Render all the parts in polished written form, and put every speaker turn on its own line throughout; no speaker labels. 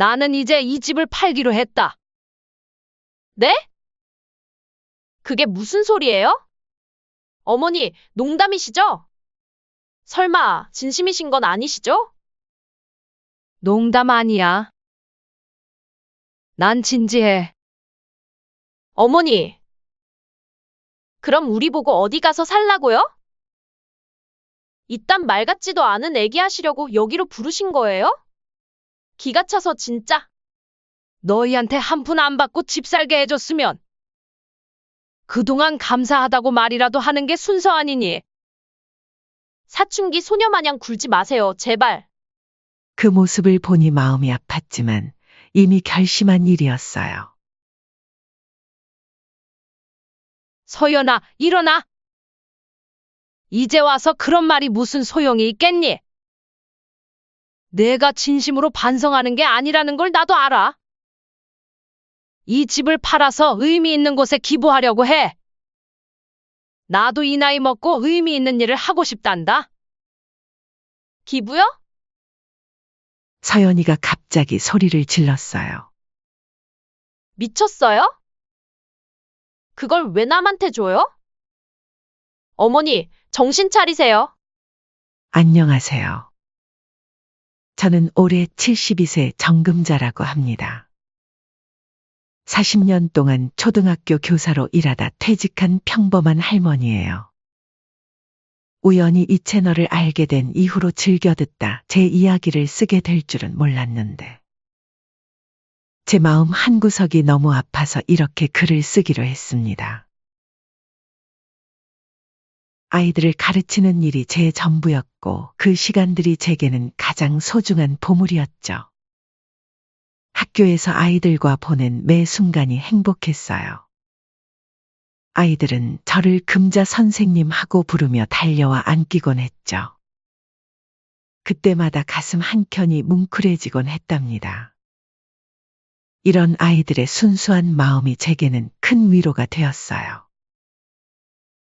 나는 이제 이 집을 팔기로 했다.
네? 그게 무슨 소리예요? 어머니, 농담이시죠? 설마 진심이신 건 아니시죠?
농담 아니야. 난 진지해.
어머니, 그럼 우리 보고 어디 가서 살라고요? 이딴 말 같지도 않은 얘기 하시려고 여기로 부르신 거예요? 기가 차서 진짜.
너희한테 한 푼 안 받고 집 살게 해줬으면 그동안 감사하다고 말이라도 하는 게 순서 아니니.
사춘기 소녀 마냥 굴지 마세요, 제발.
그 모습을 보니 마음이 아팠지만 이미 결심한 일이었어요.
서연아, 일어나. 이제 와서 그런 말이 무슨 소용이 있겠니? 내가 진심으로 반성하는 게 아니라는 걸 나도 알아. 이 집을 팔아서 의미 있는 곳에 기부하려고 해. 나도 이 나이 먹고 의미 있는 일을 하고 싶단다.
기부요?
서연이가 갑자기 소리를 질렀어요.
미쳤어요? 그걸 왜 남한테 줘요? 어머니, 정신 차리세요.
안녕하세요. 저는 올해 72세 정금자라고 합니다. 40년 동안 초등학교 교사로 일하다 퇴직한 평범한 할머니예요. 우연히 이 채널을 알게 된 이후로 즐겨 듣다 제 이야기를 쓰게 될 줄은 몰랐는데 제 마음 한구석이 너무 아파서 이렇게 글을 쓰기로 했습니다. 아이들을 가르치는 일이 제 전부였고 그 시간들이 제게는 가장 소중한 보물이었죠. 학교에서 아이들과 보낸 매 순간이 행복했어요. 아이들은 저를 금자 선생님 하고 부르며 달려와 안기곤 했죠. 그때마다 가슴 한켠이 뭉클해지곤 했답니다. 이런 아이들의 순수한 마음이 제게는 큰 위로가 되었어요.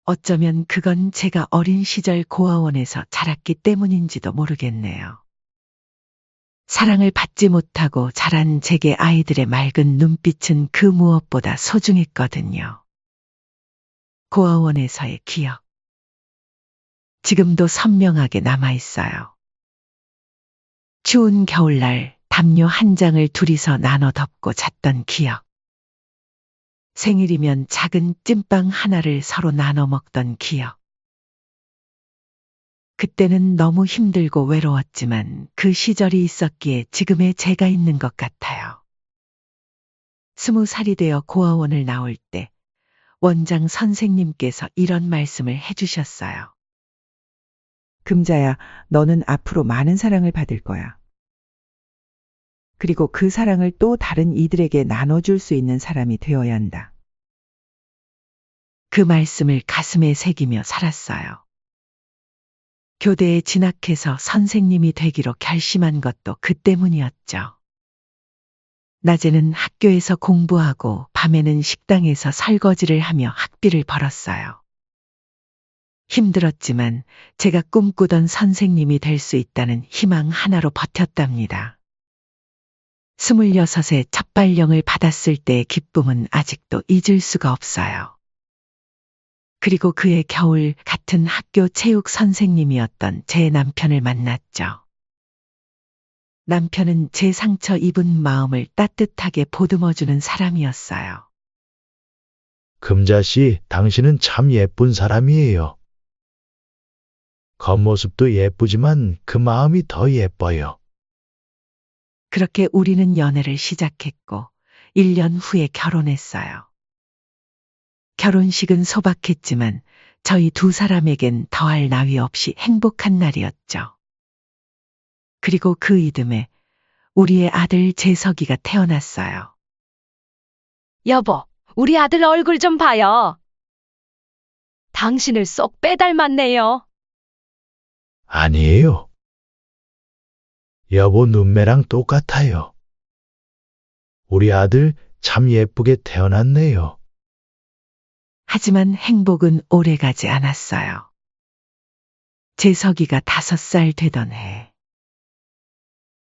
어쩌면 그건 제가 어린 시절 고아원에서 자랐기 때문인지도 모르겠네요. 사랑을 받지 못하고 자란 제게 아이들의 맑은 눈빛은 그 무엇보다 소중했거든요. 고아원에서의 기억. 지금도 선명하게 남아있어요. 추운 겨울날 담요 한 장을 둘이서 나눠 덮고 잤던 기억. 생일이면 작은 찐빵 하나를 서로 나눠 먹던 기억. 그때는 너무 힘들고 외로웠지만 그 시절이 있었기에 지금의 제가 있는 것 같아요. 20살이 되어 고아원을 나올 때 원장 선생님께서 이런 말씀을 해주셨어요.
금자야, 너는 앞으로 많은 사랑을 받을 거야. 그리고 그 사랑을 또 다른 이들에게 나눠줄 수 있는 사람이 되어야 한다.
그 말씀을 가슴에 새기며 살았어요. 교대에 진학해서 선생님이 되기로 결심한 것도 그 때문이었죠. 낮에는 학교에서 공부하고 밤에는 식당에서 설거지를 하며 학비를 벌었어요. 힘들었지만 제가 꿈꾸던 선생님이 될 수 있다는 희망 하나로 버텼답니다. 26의 첫 발령을 받았을 때의 기쁨은 아직도 잊을 수가 없어요. 그리고 그해 겨울 같은 학교 체육 선생님이었던 제 남편을 만났죠. 남편은 제 상처 입은 마음을 따뜻하게 보듬어주는 사람이었어요.
금자 씨, 당신은 참 예쁜 사람이에요. 겉모습도 예쁘지만 그 마음이 더 예뻐요.
그렇게 우리는 연애를 시작했고 1년 후에 결혼했어요. 결혼식은 소박했지만 저희 두 사람에겐 더할 나위 없이 행복한 날이었죠. 그리고 그 이듬해 우리의 아들 재석이가 태어났어요.
여보, 우리 아들 얼굴 좀 봐요. 당신을 쏙 빼닮았네요.
아니에요. 여보 눈매랑 똑같아요. 우리 아들 참 예쁘게 태어났네요.
하지만 행복은 오래가지 않았어요. 재석이가 5살 되던 해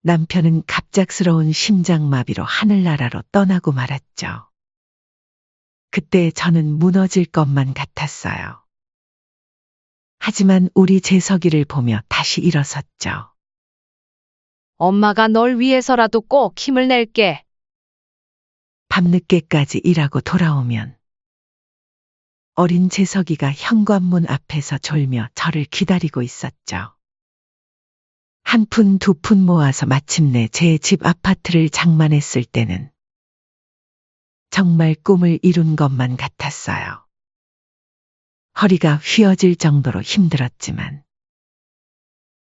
남편은 갑작스러운 심장마비로 하늘나라로 떠나고 말았죠. 그때 저는 무너질 것만 같았어요. 하지만 우리 재석이를 보며 다시 일어섰죠.
엄마가 널 위해서라도 꼭 힘을 낼게.
밤늦게까지 일하고 돌아오면 어린 재석이가 현관문 앞에서 졸며 저를 기다리고 있었죠. 한 푼 두 푼 모아서 마침내 제 집 아파트를 장만했을 때는 정말 꿈을 이룬 것만 같았어요. 허리가 휘어질 정도로 힘들었지만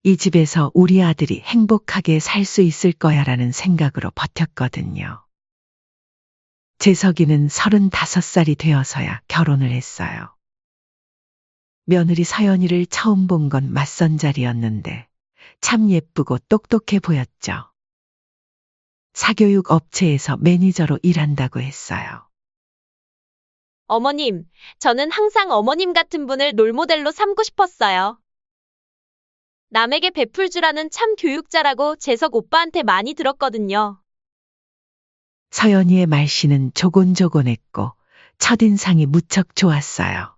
이 집에서 우리 아들이 행복하게 살 수 있을 거야라는 생각으로 버텼거든요. 재석이는 35살이 되어서야 결혼을 했어요. 며느리 서연이를 처음 본 건 맞선 자리였는데 참 예쁘고 똑똑해 보였죠. 사교육 업체에서 매니저로 일한다고 했어요.
어머님, 저는 항상 어머님 같은 분을 롤모델로 삼고 싶었어요. 남에게 베풀 줄 아는 참 교육자라고 재석 오빠한테 많이 들었거든요.
서연이의 말씨는 조곤조곤했고 첫인상이 무척 좋았어요.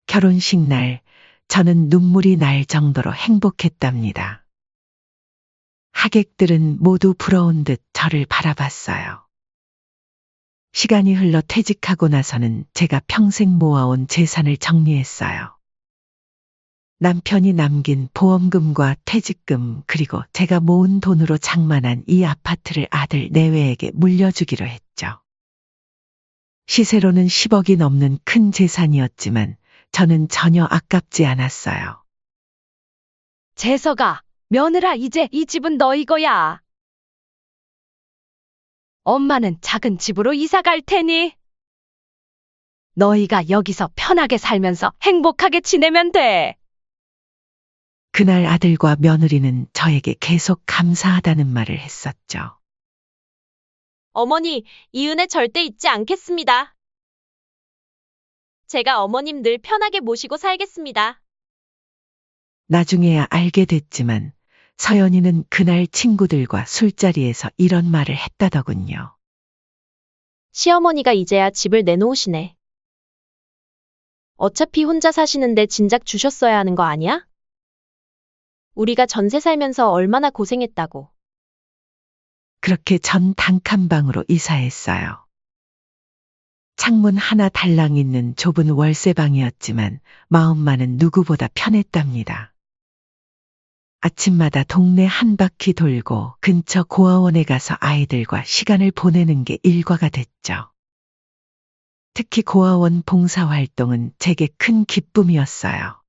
결혼식 날 저는 눈물이 날 정도로 행복했답니다. 하객들은 모두 부러운 듯 저를 바라봤어요. 시간이 흘러 퇴직하고 나서는 제가 평생 모아온 재산을 정리했어요. 남편이 남긴 보험금과 퇴직금 그리고 제가 모은 돈으로 장만한 이 아파트를 아들 내외에게 물려주기로 했죠. 시세로는 10억이 넘는 큰 재산이었지만 저는 전혀 아깝지 않았어요.
재석아, 며느라 이제 이 집은 너희 거야. 엄마는 작은 집으로 이사 갈 테니 너희가 여기서 편하게 살면서 행복하게 지내면 돼.
그날 아들과 며느리는 저에게 계속 감사하다는 말을 했었죠.
어머니, 이 은혜 절대 잊지 않겠습니다. 제가 어머님 늘 편하게 모시고 살겠습니다.
나중에야 알게 됐지만 서연이는 그날 친구들과 술자리에서 이런 말을 했다더군요.
시어머니가 이제야 집을 내놓으시네. 어차피 혼자 사시는데 진작 주셨어야 하는 거 아니야? 우리가 전세 살면서 얼마나 고생했다고.
그렇게 전 단칸방으로 이사했어요. 창문 하나 달랑 있는 좁은 월세방이었지만 마음만은 누구보다 편했답니다. 아침마다 동네 한 바퀴 돌고 근처 고아원에 가서 아이들과 시간을 보내는 게 일과가 됐죠. 특히 고아원 봉사활동은 제게 큰 기쁨이었어요.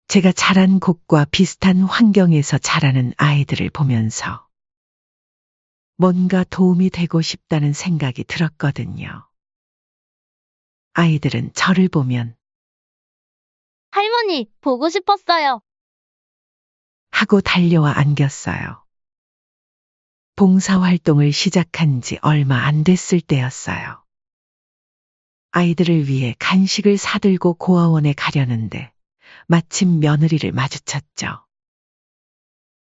제가 자란 곳과 비슷한 환경에서 자라는 아이들을 보면서 뭔가 도움이 되고 싶다는 생각이 들었거든요. 아이들은 저를 보면
할머니, 보고 싶었어요.
하고 달려와 안겼어요. 봉사활동을 시작한 지 얼마 안 됐을 때였어요. 아이들을 위해 간식을 사들고 고아원에 가려는데 마침 며느리를 마주쳤죠.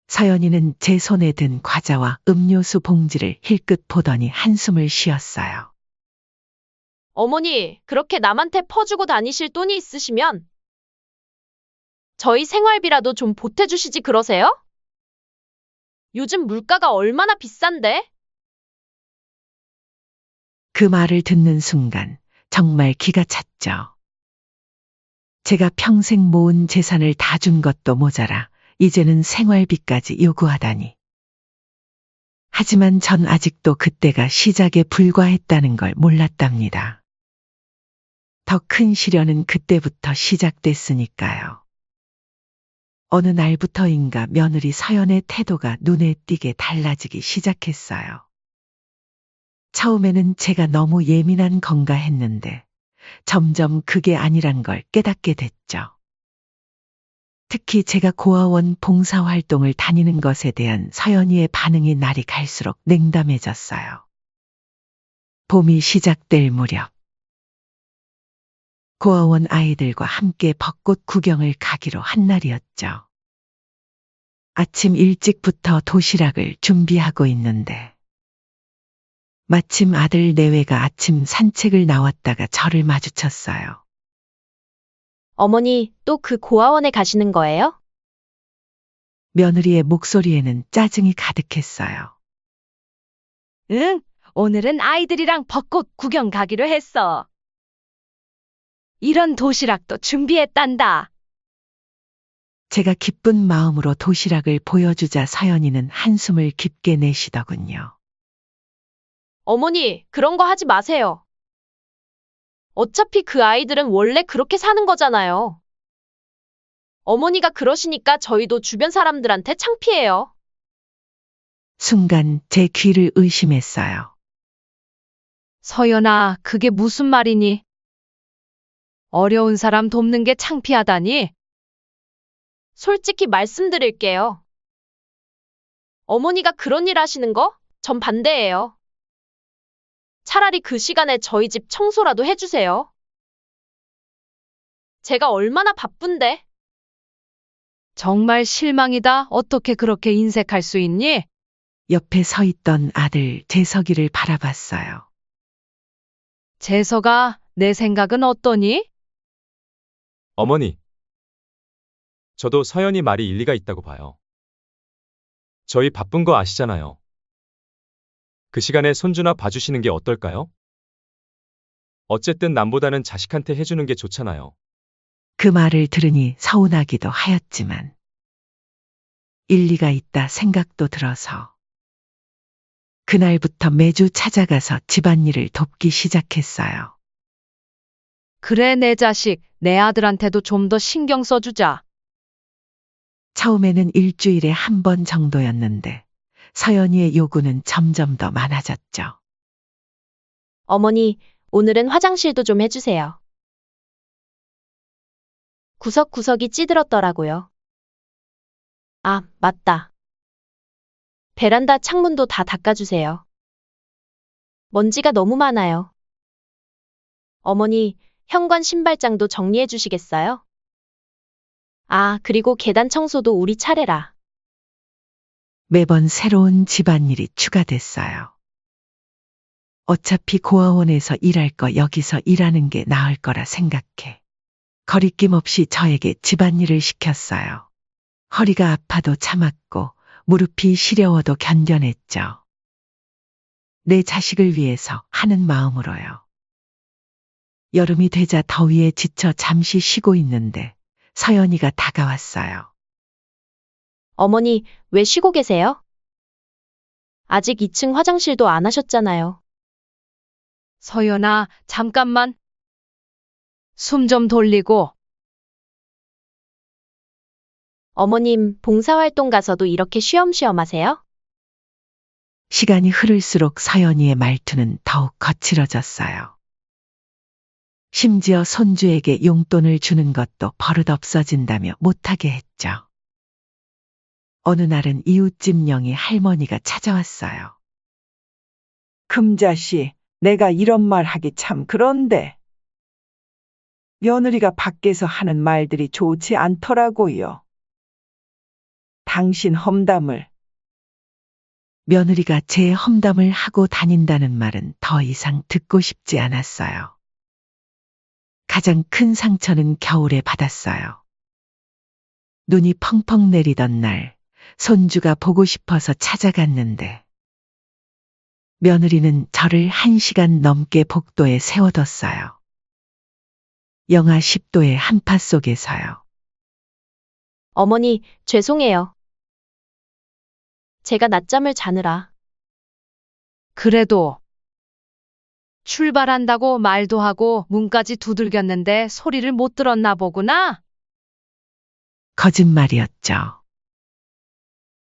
서연이는 제 손에 든 과자와 음료수 봉지를 힐끗 보더니 한숨을 쉬었어요.
어머니, 그렇게 남한테 퍼주고 다니실 돈이 있으시면 저희 생활비라도 좀 보태주시지 그러세요? 요즘 물가가 얼마나 비싼데?
그 말을 듣는 순간 정말 기가 찼죠. 제가 평생 모은 재산을 다 준 것도 모자라 이제는 생활비까지 요구하다니. 하지만 전 아직도 그때가 시작에 불과했다는 걸 몰랐답니다. 더 큰 시련은 그때부터 시작됐으니까요. 어느 날부터인가 며느리 서연의 태도가 눈에 띄게 달라지기 시작했어요. 처음에는 제가 너무 예민한 건가 했는데 점점 그게 아니란 걸 깨닫게 됐죠. 특히 제가 고아원 봉사활동을 다니는 것에 대한 서연이의 반응이 날이 갈수록 냉담해졌어요. 봄이 시작될 무렵 고아원 아이들과 함께 벚꽃 구경을 가기로 한 날이었죠. 아침 일찍부터 도시락을 준비하고 있는데 마침 아들 내외가 아침 산책을 나왔다가 저를 마주쳤어요.
어머니, 또 그 고아원에 가시는 거예요?
며느리의 목소리에는 짜증이 가득했어요.
응, 오늘은 아이들이랑 벚꽃 구경 가기로 했어. 이런 도시락도 준비했단다.
제가 기쁜 마음으로 도시락을 보여주자 서연이는 한숨을 깊게 내쉬더군요.
어머니, 그런 거 하지 마세요. 어차피 그 아이들은 원래 그렇게 사는 거잖아요. 어머니가 그러시니까 저희도 주변 사람들한테 창피해요.
순간 제 귀를 의심했어요.
서연아, 그게 무슨 말이니? 어려운 사람 돕는 게 창피하다니?
솔직히 말씀드릴게요. 어머니가 그런 일 하시는 거? 전 반대예요. 차라리 그 시간에 저희 집 청소라도 해주세요. 제가 얼마나 바쁜데?
정말 실망이다. 어떻게 그렇게 인색할 수 있니?
옆에 서 있던 아들 재석이를 바라봤어요.
재석아, 내 생각은 어떠니?
어머니, 저도 서연이 말이 일리가 있다고 봐요. 저희 바쁜 거 아시잖아요. 그 시간에 손주나 봐주시는 게 어떨까요? 어쨌든 남보다는 자식한테 해주는 게 좋잖아요.
그 말을 들으니 서운하기도 하였지만 일리가 있다 생각도 들어서 그날부터 매주 찾아가서 집안일을 돕기 시작했어요.
그래, 내 자식, 내 아들한테도 좀 더 신경 써주자.
처음에는 일주일에 한 번 정도였는데 서연이의 요구는 점점 더 많아졌죠.
어머니, 오늘은 화장실도 좀 해주세요. 구석구석이 찌들었더라고요. 아, 맞다. 베란다 창문도 다 닦아주세요. 먼지가 너무 많아요. 어머니, 현관 신발장도 정리해 주시겠어요? 아, 그리고 계단 청소도 우리 차례라.
매번 새로운 집안일이 추가됐어요. 어차피 고아원에서 일할 거 여기서 일하는 게 나을 거라 생각해 거리낌 없이 저에게 집안일을 시켰어요. 허리가 아파도 참았고 무릎이 시려워도 견뎌냈죠. 내 자식을 위해서 하는 마음으로요. 여름이 되자 더위에 지쳐 잠시 쉬고 있는데 서연이가 다가왔어요.
어머니, 왜 쉬고 계세요? 아직 2층 화장실도 안 하셨잖아요.
서연아, 잠깐만. 숨 좀 돌리고.
어머님, 봉사활동 가서도 이렇게 쉬엄쉬엄 하세요?
시간이 흐를수록 서연이의 말투는 더욱 거칠어졌어요. 심지어 손주에게 용돈을 주는 것도 버릇없어진다며 못하게 했죠. 어느 날은 이웃집 영희 할머니가 찾아왔어요.
금자씨, 내가 이런 말 하기 참 그런데 며느리가 밖에서 하는 말들이 좋지 않더라고요. 당신 험담을
며느리가 제 험담을 하고 다닌다는 말은 더 이상 듣고 싶지 않았어요. 가장 큰 상처는 겨울에 받았어요. 눈이 펑펑 내리던 날, 손주가 보고 싶어서 찾아갔는데, 며느리는 저를 1시간 넘게 복도에 세워뒀어요. 영하 10도의 한파 속에서요.
어머니, 죄송해요. 제가 낮잠을 자느라.
그래도 출발한다고 말도 하고 문까지 두들겼는데 소리를 못 들었나 보구나.
거짓말이었죠.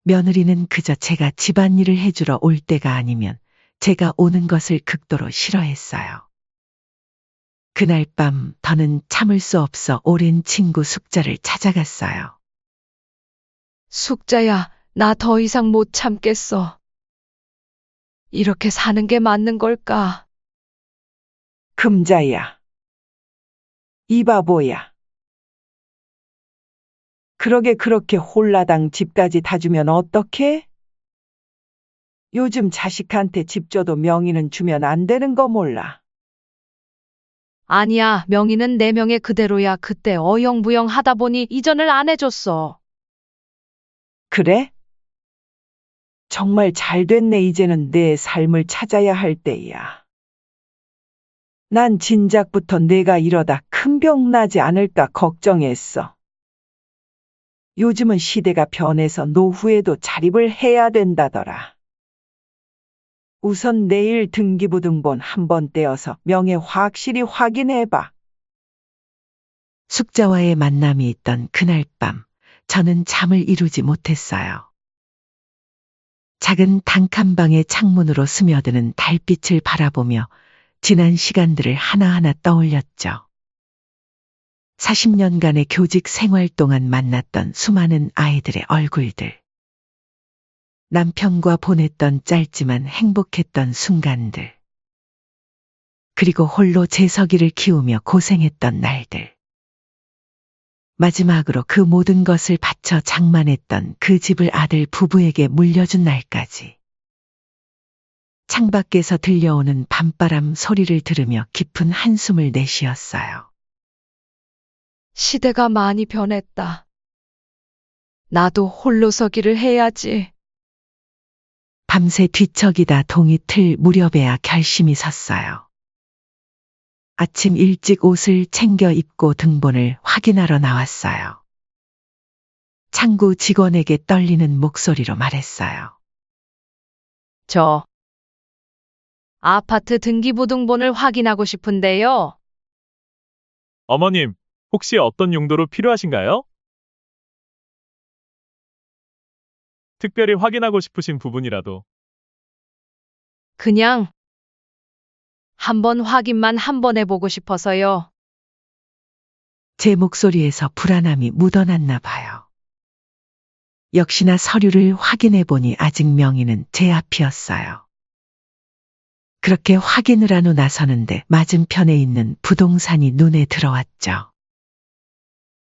며느리는 그저 제가 집안일을 해주러 올 때가 아니면 제가 오는 것을 극도로 싫어했어요. 그날 밤 더는 참을 수 없어 오랜 친구 숙자를 찾아갔어요.
숙자야, 나 더 이상 못 참겠어. 이렇게 사는 게 맞는 걸까?
금자야. 이 바보야. 그러게 그렇게 홀라당 집까지 다 주면 어떡해? 요즘 자식한테 집 줘도 명의는 주면 안 되는 거 몰라.
아니야, 명의는 내 명의 그대로야. 그때 어영부영 하다 보니 이전을 안 해줬어.
그래? 정말 잘 됐네. 이제는 내 삶을 찾아야 할 때야. 난 진작부터 내가 이러다 큰 병 나지 않을까 걱정했어. 요즘은 시대가 변해서 노후에도 자립을 해야 된다더라. 우선 내일 등기부등본 한번 떼어서 명예 확실히 확인해봐.
숙자와의 만남이 있던 그날 밤, 저는 잠을 이루지 못했어요. 작은 단칸방의 창문으로 스며드는 달빛을 바라보며 지난 시간들을 하나하나 떠올렸죠. 40년간의 교직 생활 동안 만났던 수많은 아이들의 얼굴들. 남편과 보냈던 짧지만 행복했던 순간들. 그리고 홀로 재석이를 키우며 고생했던 날들. 마지막으로 그 모든 것을 바쳐 장만했던 그 집을 아들 부부에게 물려준 날까지. 창밖에서 들려오는 밤바람 소리를 들으며 깊은 한숨을 내쉬었어요.
시대가 많이 변했다. 나도 홀로 서기를 해야지.
밤새 뒤척이다 동이 틀 무렵에야 결심이 섰어요. 아침 일찍 옷을 챙겨 입고 등본을 확인하러 나왔어요. 창구 직원에게 떨리는 목소리로 말했어요.
저 아파트 등기부등본을 확인하고 싶은데요.
어머님, 혹시 어떤 용도로 필요하신가요? 특별히 확인하고 싶으신 부분이라도.
그냥 한번 확인만 한번 해보고 싶어서요.
제 목소리에서 불안함이 묻어났나 봐요. 역시나 서류를 확인해 보니 아직 명의는 제 앞이었어요. 그렇게 확인을 한 후 나서는데 맞은편에 있는 부동산이 눈에 들어왔죠.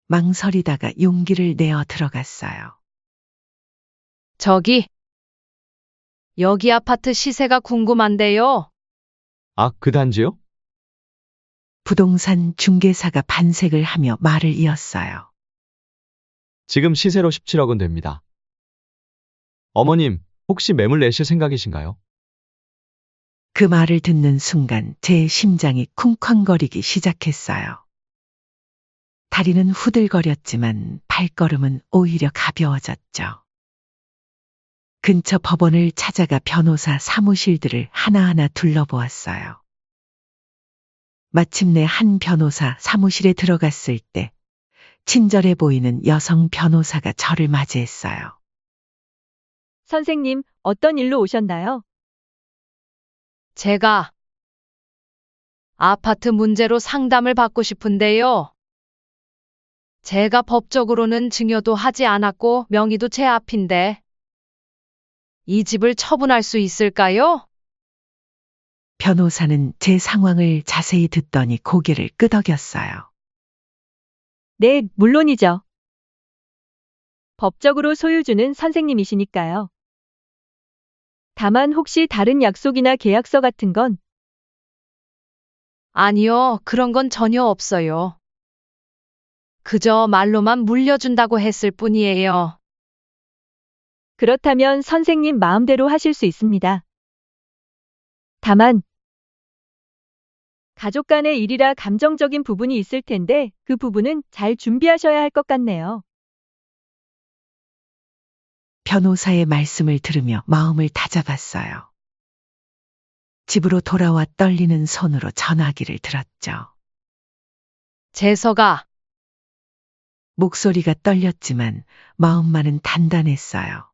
망설이다가 용기를 내어 들어갔어요.
저기, 여기 아파트 시세가 궁금한데요.
아, 그 단지요?
부동산 중개사가 반색을 하며 말을 이었어요.
지금 시세로 17억 원 됩니다. 어머님, 혹시 매물 내실 생각이신가요?
그 말을 듣는 순간 제 심장이 쿵쾅거리기 시작했어요. 다리는 후들거렸지만 발걸음은 오히려 가벼워졌죠. 근처 법원을 찾아가 변호사 사무실들을 하나하나 둘러보았어요. 마침내 한 변호사 사무실에 들어갔을 때 친절해 보이는 여성 변호사가 저를 맞이했어요.
선생님, 어떤 일로 오셨나요?
제가 아파트 문제로 상담을 받고 싶은데요. 제가 법적으로는 증여도 하지 않았고 명의도 제 앞인데 이 집을 처분할 수 있을까요?
변호사는 제 상황을 자세히 듣더니 고개를 끄덕였어요.
네, 물론이죠. 법적으로 소유주는 선생님이시니까요. 다만 혹시 다른 약속이나 계약서 같은 건
아니요, 그런 건 전혀 없어요. 그저 말로만 물려준다고 했을 뿐이에요.
그렇다면 선생님 마음대로 하실 수 있습니다. 다만 가족 간의 일이라 감정적인 부분이 있을 텐데 그 부분은 잘 준비하셔야 할 것 같네요.
변호사의 말씀을 들으며 마음을 다잡았어요. 집으로 돌아와 떨리는 손으로 전화기를 들었죠.
재석아,
목소리가 떨렸지만 마음만은 단단했어요.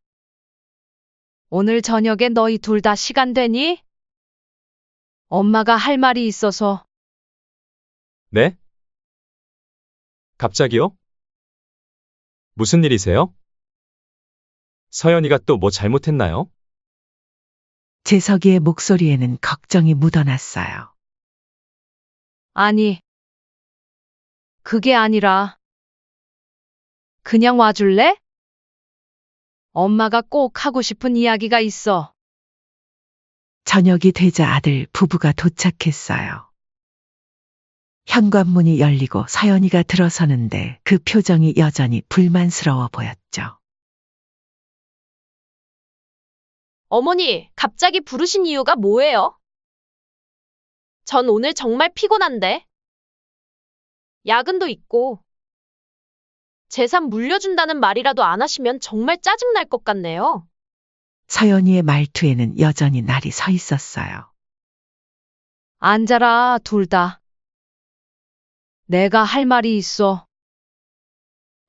오늘 저녁에 너희 둘 다 시간 되니? 엄마가 할 말이 있어서.
네? 갑자기요? 무슨 일이세요? 서연이가 또 뭐 잘못했나요?
재석이의 목소리에는 걱정이 묻어났어요.
아니, 그게 아니라 그냥 와줄래? 엄마가 꼭 하고 싶은 이야기가 있어.
저녁이 되자 아들 부부가 도착했어요. 현관문이 열리고 서연이가 들어서는데 그 표정이 여전히 불만스러워 보였죠.
어머니, 갑자기 부르신 이유가 뭐예요? 전 오늘 정말 피곤한데. 야근도 있고. 재산 물려준다는 말이라도 안 하시면 정말 짜증날 것 같네요.
서연이의 말투에는 여전히 날이 서 있었어요.
앉아라, 둘 다. 내가 할 말이 있어.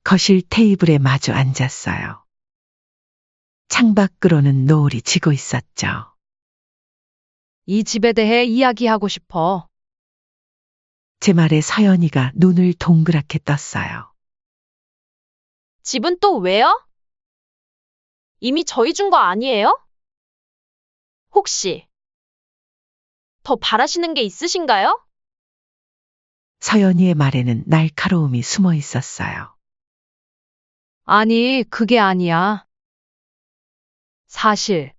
거실 테이블에 마주 앉았어요. 창밖으로는 노을이 지고 있었죠.
이 집에 대해 이야기하고 싶어.
제 말에 서연이가 눈을 동그랗게 떴어요.
집은 또 왜요? 이미 저희 준 거 아니에요? 혹시 더 바라시는 게 있으신가요?
서연이의 말에는 날카로움이 숨어 있었어요.
아니, 그게 아니야. 사실,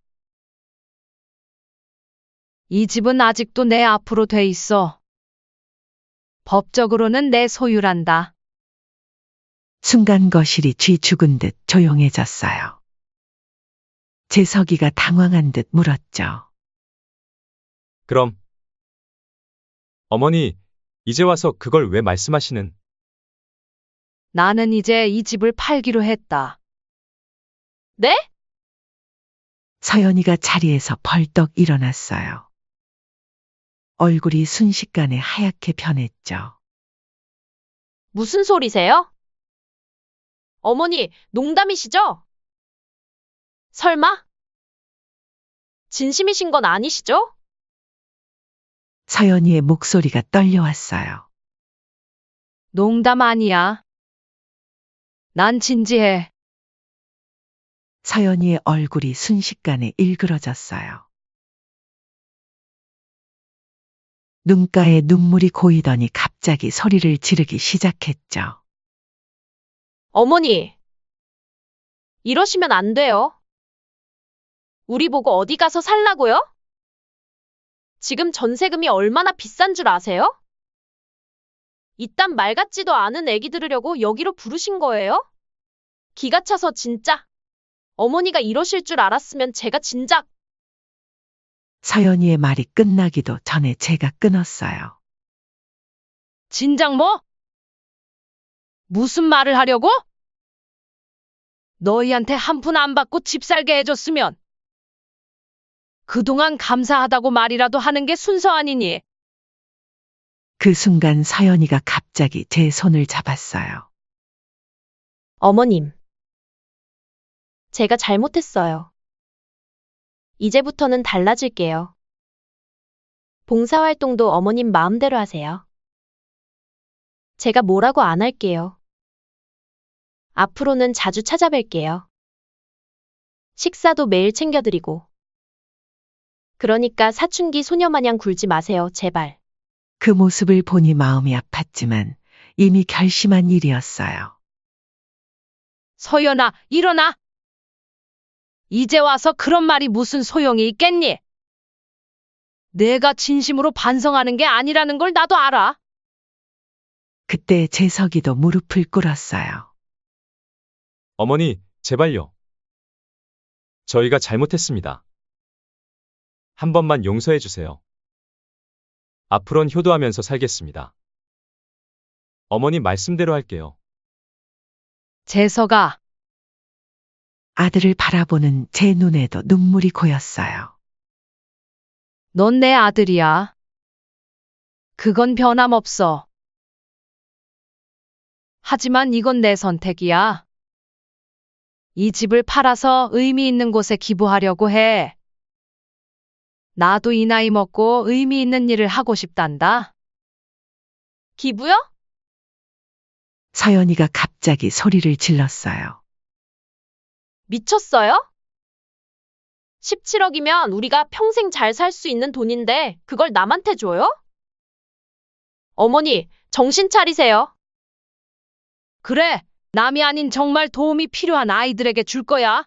이 집은 아직도 내 앞으로 돼 있어. 법적으로는 내 소유란다.
순간 거실이 쥐 죽은 듯 조용해졌어요. 재석이가 당황한 듯 물었죠.
그럼 어머니, 이제 와서 그걸 왜 말씀하시는?
나는 이제 이 집을 팔기로 했다.
네?
서연이가 자리에서 벌떡 일어났어요. 얼굴이 순식간에 하얗게 변했죠.
무슨 소리세요? 어머니, 농담이시죠? 설마? 진심이신 건 아니시죠?
서연이의 목소리가 떨려왔어요.
농담 아니야. 난 진지해.
서연이의 얼굴이 순식간에 일그러졌어요. 눈가에 눈물이 고이더니 갑자기 소리를 지르기 시작했죠.
어머니, 이러시면 안 돼요. 우리 보고 어디 가서 살라고요? 지금 전세금이 얼마나 비싼 줄 아세요? 이딴 말 같지도 않은 애기 들으려고 여기로 부르신 거예요? 기가 차서 진짜. 어머니가 이러실 줄 알았으면 제가 진작.
서연이의 말이 끝나기도 전에 제가 끊었어요.
진작 뭐? 무슨 말을 하려고? 너희한테 한 푼 안 받고 집 살게 해줬으면 그동안 감사하다고 말이라도 하는 게 순서 아니니?
그 순간 서연이가 갑자기 제 손을 잡았어요.
어머님. 제가 잘못했어요. 이제부터는 달라질게요. 봉사활동도 어머님 마음대로 하세요. 제가 뭐라고 안 할게요. 앞으로는 자주 찾아뵐게요. 식사도 매일 챙겨드리고. 그러니까 사춘기 소녀마냥 굴지 마세요, 제발.
그 모습을 보니 마음이 아팠지만 이미 결심한 일이었어요.
서연아, 일어나! 이제 와서 그런 말이 무슨 소용이 있겠니? 내가 진심으로 반성하는 게 아니라는 걸 나도 알아.
그때 재석이도 무릎을 꿇었어요.
어머니, 제발요. 저희가 잘못했습니다. 한 번만 용서해 주세요. 앞으론 효도하면서 살겠습니다. 어머니 말씀대로 할게요.
재석아,
아들을 바라보는 제 눈에도 눈물이 고였어요.
넌 내 아들이야. 그건 변함없어. 하지만 이건 내 선택이야. 이 집을 팔아서 의미 있는 곳에 기부하려고 해. 나도 이 나이 먹고 의미 있는 일을 하고 싶단다.
기부요?
서연이가 갑자기 소리를 질렀어요.
미쳤어요? 17억이면 우리가 평생 잘 살 수 있는 돈인데 그걸 남한테 줘요? 어머니, 정신 차리세요.
그래, 남이 아닌 정말 도움이 필요한 아이들에게 줄 거야.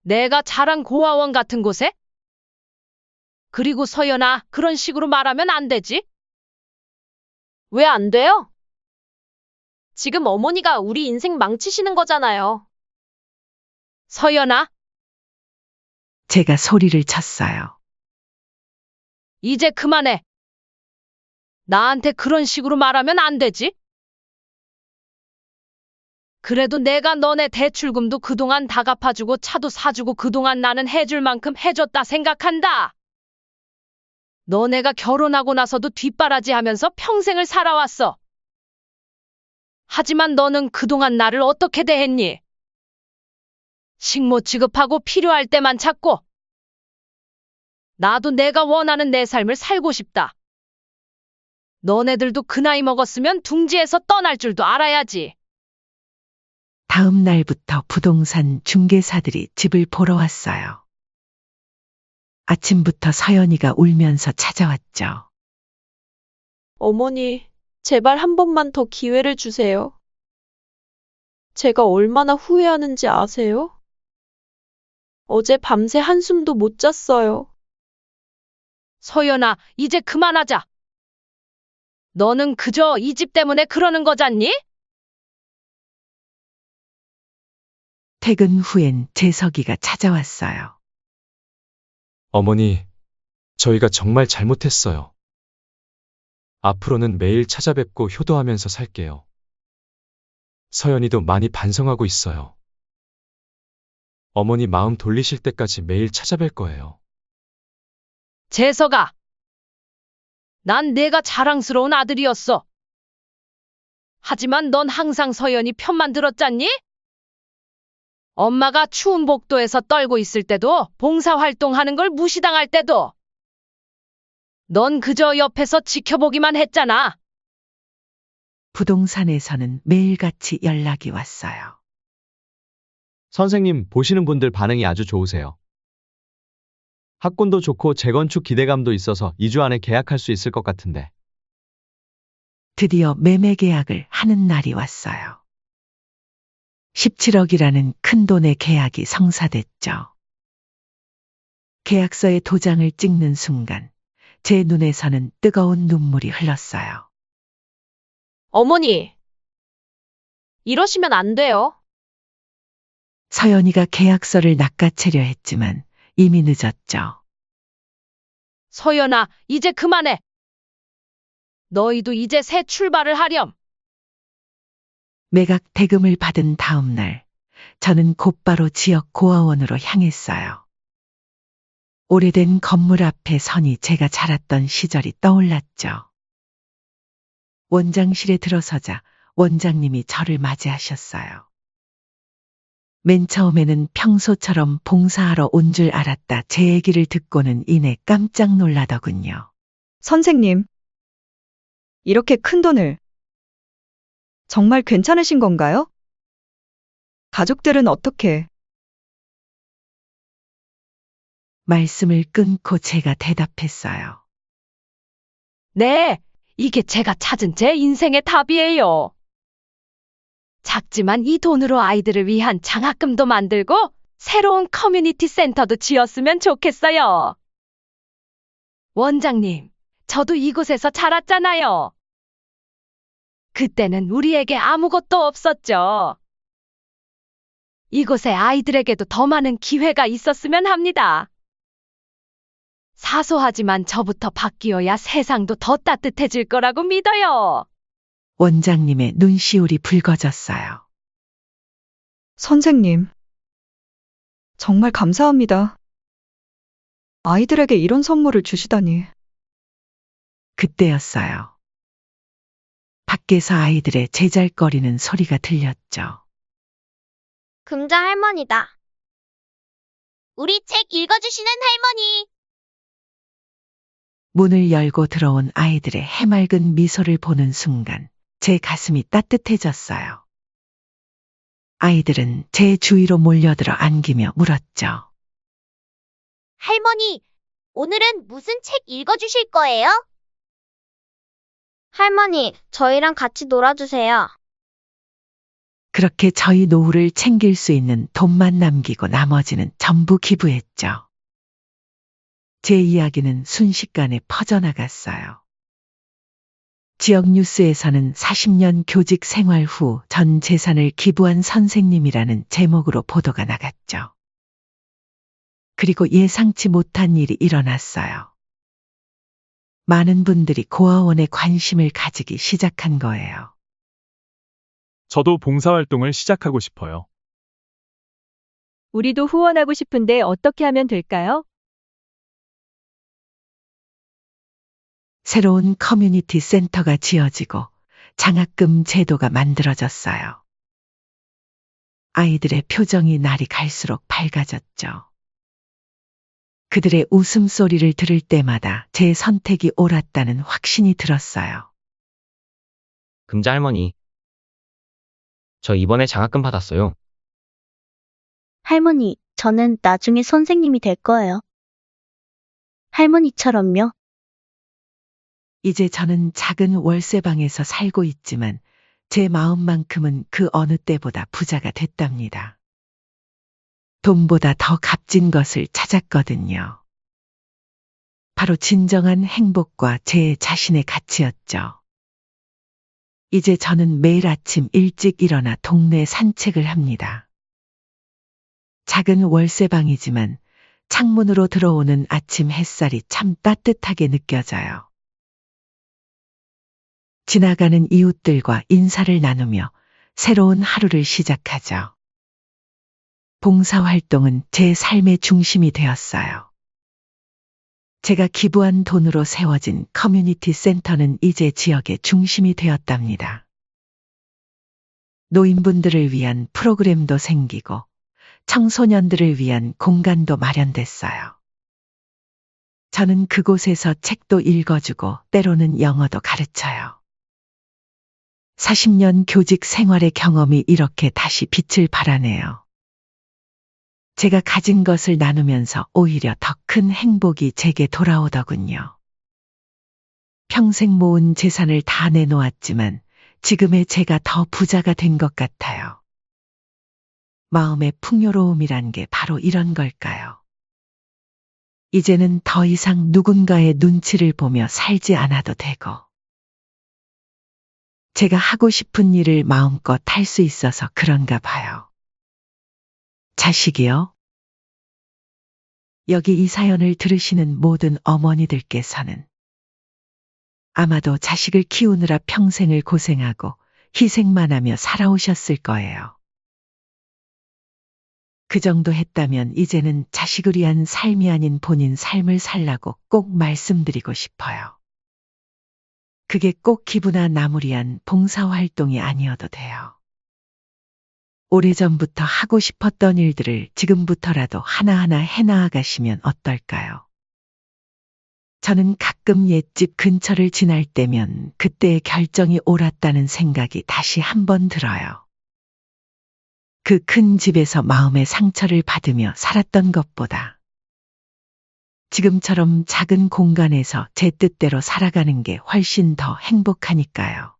내가 자란 고아원 같은 곳에? 그리고 서연아, 그런 식으로 말하면 안 되지?
왜 안 돼요? 지금 어머니가 우리 인생 망치시는 거잖아요.
서연아,
제가 소리를 쳤어요.
이제 그만해. 나한테 그런 식으로 말하면 안 되지? 그래도 내가 너네 대출금도 그동안 다 갚아주고 차도 사주고 그동안 나는 해줄 만큼 해줬다 생각한다. 너네가 결혼하고 나서도 뒷바라지 하면서 평생을 살아왔어. 하지만 너는 그동안 나를 어떻게 대했니? 식모 취급하고 필요할 때만 찾고. 나도 내가 원하는 내 삶을 살고 싶다. 너네들도 그 나이 먹었으면 둥지에서 떠날 줄도 알아야지.
다음 날부터 부동산 중개사들이 집을 보러 왔어요. 아침부터 서연이가 울면서 찾아왔죠.
어머니, 제발 한 번만 더 기회를 주세요. 제가 얼마나 후회하는지 아세요? 어제 밤새 한숨도 못 잤어요.
서연아, 이제 그만하자. 너는 그저 이 집 때문에 그러는 거잖니?
퇴근 후엔 재석이가 찾아왔어요.
어머니, 저희가 정말 잘못했어요. 앞으로는 매일 찾아뵙고 효도하면서 살게요. 서연이도 많이 반성하고 있어요. 어머니 마음 돌리실 때까지 매일 찾아뵐 거예요.
재석아, 난 내가 자랑스러운 아들이었어. 하지만 넌 항상 서연이 편만 들었잖니? 엄마가 추운 복도에서 떨고 있을 때도, 봉사활동하는 걸 무시당할 때도 넌 그저 옆에서 지켜보기만 했잖아.
부동산에서는 매일같이 연락이 왔어요.
선생님, 보시는 분들 반응이 아주 좋으세요. 학군도 좋고 재건축 기대감도 있어서 2주 안에 계약할 수 있을 것 같은데.
드디어 매매 계약을 하는 날이 왔어요. 17억이라는 큰 돈의 계약이 성사됐죠. 계약서에 도장을 찍는 순간 제 눈에서는 뜨거운 눈물이 흘렀어요.
어머니, 이러시면 안 돼요.
서연이가 계약서를 낚아채려 했지만 이미 늦었죠.
서연아, 이제 그만해. 너희도 이제 새 출발을 하렴.
매각 대금을 받은 다음 날, 저는 곧바로 지역 고아원으로 향했어요. 오래된 건물 앞에 서니 제가 자랐던 시절이 떠올랐죠. 원장실에 들어서자 원장님이 저를 맞이하셨어요. 맨 처음에는 평소처럼 봉사하러 온 줄 알았다 제 얘기를 듣고는 이내 깜짝 놀라더군요.
선생님, 이렇게 큰 돈을 정말 괜찮으신 건가요? 가족들은 어떻게?
말씀을 끊고 제가 대답했어요.
네, 이게 제가 찾은 제 인생의 답이에요. 작지만 이 돈으로 아이들을 위한 장학금도 만들고 새로운 커뮤니티 센터도 지었으면 좋겠어요. 원장님, 저도 이곳에서 자랐잖아요. 그때는 우리에게 아무것도 없었죠. 이곳의 아이들에게도 더 많은 기회가 있었으면 합니다. 사소하지만 저부터 바뀌어야 세상도 더 따뜻해질 거라고 믿어요.
원장님의 눈시울이 붉어졌어요.
선생님, 정말 감사합니다. 아이들에게 이런 선물을 주시다니.
그때였어요. 밖에서 아이들의 제잘거리는 소리가 들렸죠.
금자 할머니다. 우리 책 읽어주시는 할머니.
문을 열고 들어온 아이들의 해맑은 미소를 보는 순간 제 가슴이 따뜻해졌어요. 아이들은 제 주위로 몰려들어 안기며 물었죠.
할머니, 오늘은 무슨 책 읽어주실 거예요? 할머니, 저희랑 같이 놀아주세요.
그렇게 저희 노후를 챙길 수 있는 돈만 남기고 나머지는 전부 기부했죠. 제 이야기는 순식간에 퍼져나갔어요. 지역 뉴스에서는 40년 교직 생활 후 전 재산을 기부한 선생님이라는 제목으로 보도가 나갔죠. 그리고 예상치 못한 일이 일어났어요. 많은 분들이 고아원에 관심을 가지기 시작한 거예요.
저도 봉사활동을 시작하고 싶어요.
우리도 후원하고 싶은데 어떻게 하면 될까요?
새로운 커뮤니티 센터가 지어지고 장학금 제도가 만들어졌어요. 아이들의 표정이 날이 갈수록 밝아졌죠. 그들의 웃음소리를 들을 때마다 제 선택이 옳았다는 확신이 들었어요.
금자 할머니, 저 이번에 장학금 받았어요.
할머니, 저는 나중에 선생님이 될 거예요. 할머니처럼요.
이제 저는 작은 월세방에서 살고 있지만 제 마음만큼은 그 어느 때보다 부자가 됐답니다. 돈보다 더 값진 것을 찾았거든요. 바로 진정한 행복과 제 자신의 가치였죠. 이제 저는 매일 아침 일찍 일어나 동네 산책을 합니다. 작은 월세방이지만 창문으로 들어오는 아침 햇살이 참 따뜻하게 느껴져요. 지나가는 이웃들과 인사를 나누며 새로운 하루를 시작하죠. 봉사활동은 제 삶의 중심이 되었어요. 제가 기부한 돈으로 세워진 커뮤니티 센터는 이제 지역의 중심이 되었답니다. 노인분들을 위한 프로그램도 생기고 청소년들을 위한 공간도 마련됐어요. 저는 그곳에서 책도 읽어주고 때로는 영어도 가르쳐요. 40년 교직 생활의 경험이 이렇게 다시 빛을 발하네요. 제가 가진 것을 나누면서 오히려 더 큰 행복이 제게 돌아오더군요. 평생 모은 재산을 다 내놓았지만 지금의 제가 더 부자가 된 것 같아요. 마음의 풍요로움이란 게 바로 이런 걸까요? 이제는 더 이상 누군가의 눈치를 보며 살지 않아도 되고, 제가 하고 싶은 일을 마음껏 할 수 있어서 그런가 봐요. 자식이요? 여기 이 사연을 들으시는 모든 어머니들께서는 아마도 자식을 키우느라 평생을 고생하고 희생만 하며 살아오셨을 거예요. 그 정도 했다면 이제는 자식을 위한 삶이 아닌 본인 삶을 살라고 꼭 말씀드리고 싶어요. 그게 꼭 기부나 나무리한 봉사활동이 아니어도 돼요. 오래전부터 하고 싶었던 일들을 지금부터라도 하나하나 해나가시면 어떨까요? 저는 가끔 옛집 근처를 지날 때면 그때의 결정이 옳았다는 생각이 다시 한번 들어요. 그 큰 집에서 마음의 상처를 받으며 살았던 것보다 지금처럼 작은 공간에서 제 뜻대로 살아가는 게 훨씬 더 행복하니까요.